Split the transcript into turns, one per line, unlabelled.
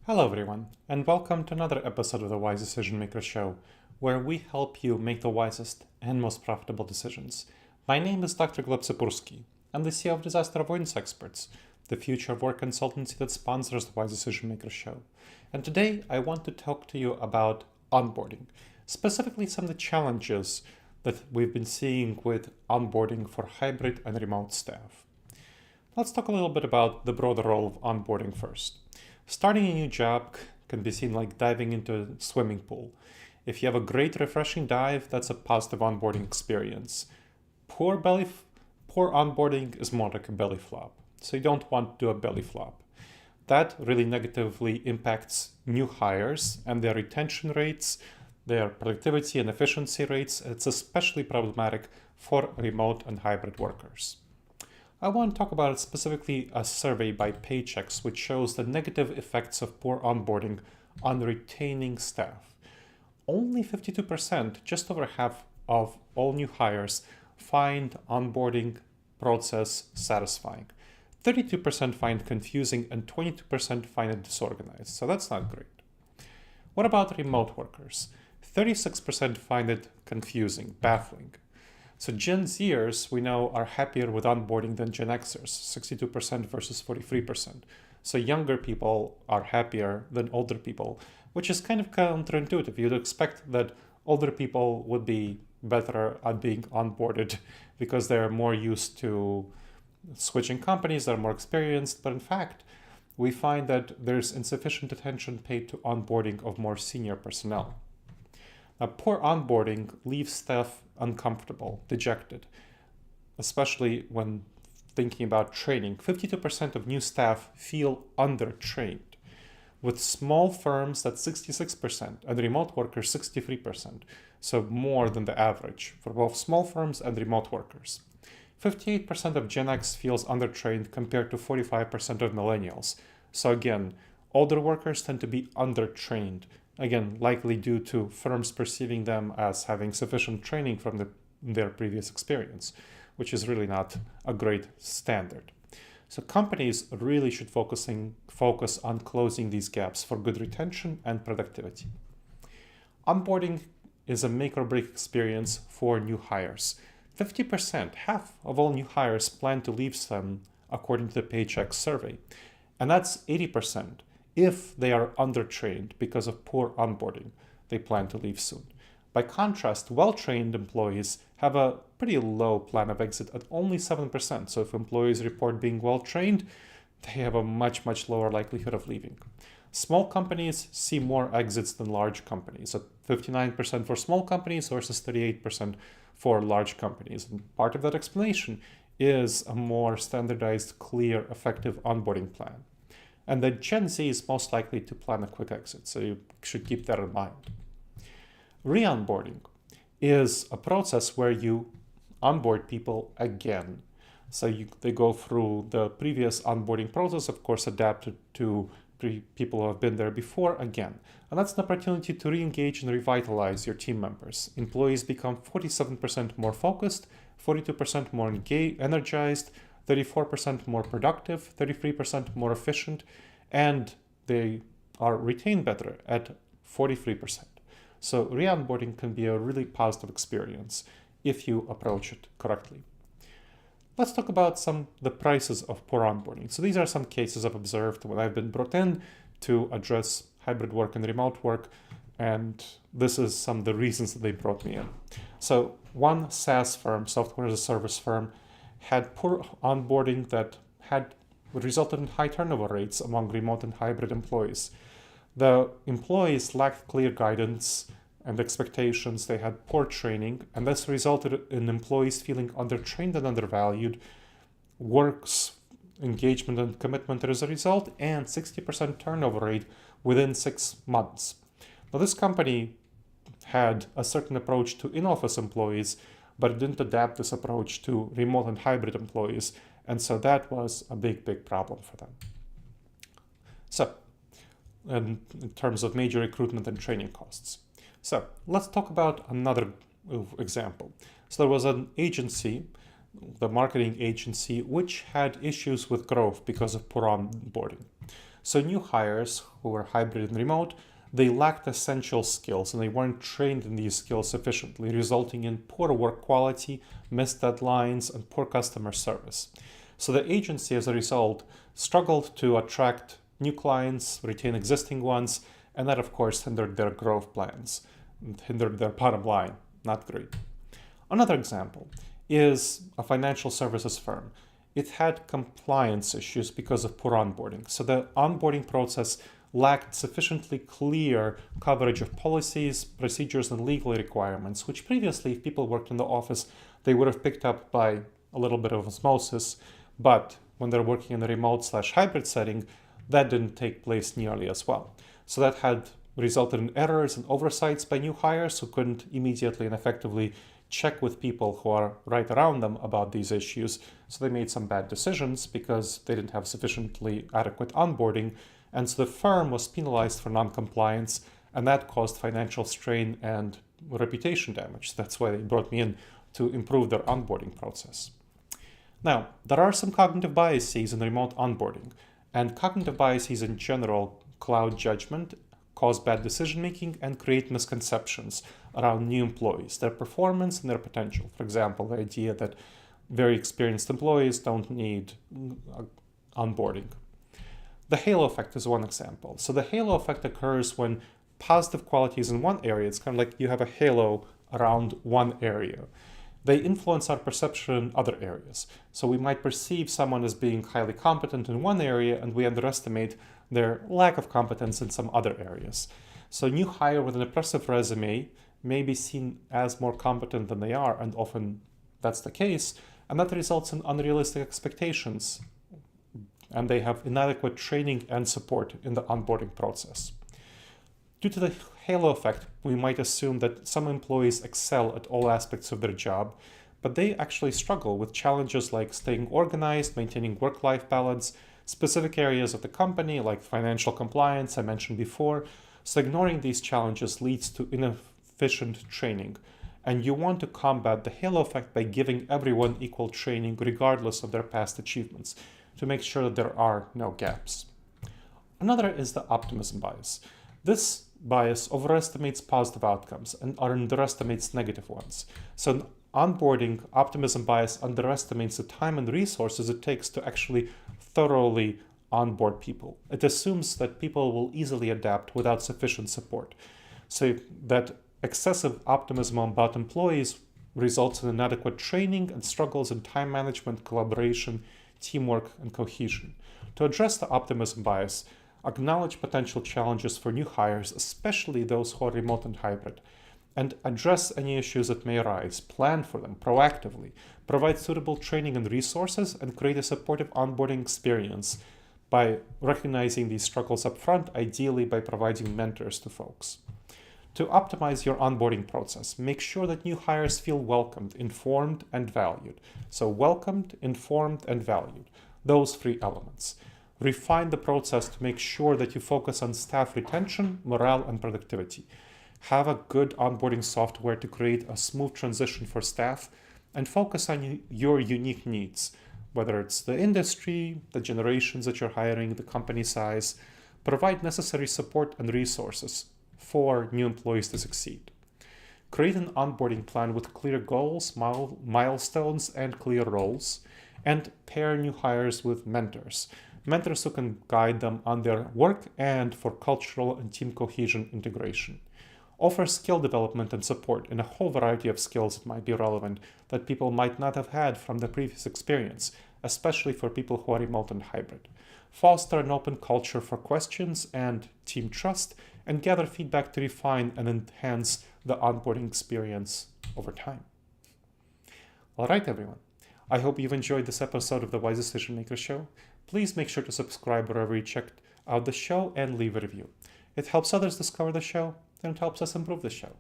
Hello everyone, and welcome to another episode of the Wise Decision Maker Show, where we help you make the wisest and most profitable decisions. My name is Dr. Gleb Tsipursky. I'm the CEO of Disaster Avoidance Experts, the future of work consultancy that sponsors the Wise Decision Maker Show. And today I want to talk to you about onboarding, specifically some of the challenges that we've been seeing with onboarding for hybrid and remote staff. Let's talk a little bit about the broader role of onboarding first. Starting a new job can be seen like diving into a swimming pool. If you have a great refreshing dive, that's a positive onboarding experience. Poor onboarding is more like a belly flop. So you don't want to do a belly flop. That really negatively impacts new hires and their retention rates, their productivity and efficiency rates. It's especially problematic for remote and hybrid workers. I want to talk about specifically a survey by Paychex, which shows the negative effects of poor onboarding on retaining staff. Only 52%, just over half of all new hires, find onboarding process satisfying. 32% find confusing and 22% find it disorganized. So that's not great. What about remote workers? 36% find it confusing, baffling. So Gen Zers, we know, are happier with onboarding than Gen Xers, 62% versus 43%. So younger people are happier than older people, which is kind of counterintuitive. You'd expect that older people would be better at being onboarded because they're more used to switching companies, they're more experienced. But in fact, we find that there's insufficient attention paid to onboarding of more senior personnel. Now, poor onboarding leaves staff uncomfortable, dejected, especially when thinking about training. 52% of new staff feel undertrained. With small firms, that's 66%, and remote workers, 63%. So more than the average for both small firms and remote workers. 58% of Gen X feels undertrained compared to 45% of millennials. So again, older workers tend to be undertrained. Again, likely due to firms perceiving them as having sufficient training from their previous experience, which is really not a great standard. So companies really should focus on closing these gaps for good retention and productivity. Onboarding is a make or break experience for new hires. 50%, half of all new hires plan to leave them according to the Paychex survey. And that's 80%. If they are undertrained because of poor onboarding, they plan to leave soon. By contrast, well-trained employees have a pretty low plan of exit at only 7%. So if employees report being well-trained, they have a much, much lower likelihood of leaving. Small companies see more exits than large companies, at 59% for small companies versus 38% for large companies. And part of that explanation is a more standardized, clear, effective onboarding plan. And the Gen Z is most likely to plan a quick exit, so you should keep that in mind. Re-onboarding is a process where you onboard people again. So they go through the previous onboarding process, of course, adapted to people who have been there before again. And that's an opportunity to re-engage and revitalize your team members. Employees become 47% more focused, 42% more energized, 34% more productive, 33% more efficient, and they are retained better at 43%. So re-onboarding can be a really positive experience if you approach it correctly. Let's talk about the prices of poor onboarding. So these are some cases I've observed when I've been brought in to address hybrid work and remote work, and this is some of the reasons that they brought me in. So one SaaS firm, software as a service firm, had poor onboarding that had resulted in high turnover rates among remote and hybrid employees. The employees lacked clear guidance and expectations. They had poor training, and this resulted in employees feeling undertrained and undervalued, works engagement and commitment as a result, and 60% turnover rate within 6 months. Now, this company had a certain approach to in-office employees, but it didn't adapt this approach to remote and hybrid employees. And so that was a big, big problem for them. So, in terms of major recruitment and training costs. So let's talk about another example. So there was an agency, the marketing agency, which had issues with growth because of poor onboarding. So new hires who were hybrid and remote, they lacked essential skills and they weren't trained in these skills sufficiently, resulting in poor work quality, missed deadlines, and poor customer service. So the agency, as a result, struggled to attract new clients, retain existing ones, and that, of course, hindered their growth plans, and hindered their bottom line. Not great. Another example is a financial services firm. It had compliance issues because of poor onboarding. So the onboarding process lacked sufficiently clear coverage of policies, procedures, and legal requirements, which previously, if people worked in the office, they would have picked up by a little bit of osmosis. But when they're working in a remote/hybrid setting, that didn't take place nearly as well. So that had resulted in errors and oversights by new hires who couldn't immediately and effectively check with people who are right around them about these issues. So they made some bad decisions because they didn't have sufficiently adequate onboarding. And so the firm was penalized for non-compliance, and that caused financial strain and reputation damage. That's why they brought me in to improve their onboarding process. Now, there are some cognitive biases in remote onboarding, and cognitive biases in general cloud judgment, cause bad decision-making, and create misconceptions around new employees, their performance and their potential. For example, the idea that very experienced employees don't need onboarding. The halo effect is one example. So the halo effect occurs when positive qualities in one area, it's kind of like you have a halo around one area. They influence our perception in other areas. So we might perceive someone as being highly competent in one area and we underestimate their lack of competence in some other areas. So a new hire with an impressive resume may be seen as more competent than they are, and often that's the case, and that results in unrealistic expectations, and they have inadequate training and support in the onboarding process. Due to the halo effect, we might assume that some employees excel at all aspects of their job, but they actually struggle with challenges like staying organized, maintaining work-life balance, specific areas of the company like financial compliance I mentioned before. So ignoring these challenges leads to inefficient training. And you want to combat the halo effect by giving everyone equal training regardless of their past achievements to make sure that there are no gaps. Another is the optimism bias. This bias overestimates positive outcomes and underestimates negative ones. So in onboarding, optimism bias underestimates the time and resources it takes to actually thoroughly onboard people. It assumes that people will easily adapt without sufficient support. So that excessive optimism about employees results in inadequate training and struggles in time management, collaboration, teamwork, and cohesion. To address the optimism bias, acknowledge potential challenges for new hires, especially those who are remote and hybrid, and address any issues that may arise, plan for them proactively, provide suitable training and resources, and create a supportive onboarding experience by recognizing these struggles up front, ideally by providing mentors to folks. To optimize your onboarding process, make sure that new hires feel welcomed, informed, and valued. So welcomed, informed, and valued. Those three elements. Refine the process to make sure that you focus on staff retention, morale, and productivity. Have a good onboarding software to create a smooth transition for staff, and focus on your unique needs, whether it's the industry, the generations that you're hiring, the company size. Provide necessary support and resources for new employees to succeed. Create an onboarding plan with clear goals, milestones, and clear roles, and pair new hires with mentors. Mentors who can guide them on their work and for cultural and team cohesion integration. Offer skill development and support in a whole variety of skills that might be relevant that people might not have had from their previous experience, especially for people who are remote and hybrid. Foster an open culture for questions and team trust, and gather feedback to refine and enhance the onboarding experience over time. All right, everyone. I hope you've enjoyed this episode of the Wise Decision Maker Show. Please make sure to subscribe wherever you checked out the show and leave a review. It helps others discover the show, and it helps us improve the show.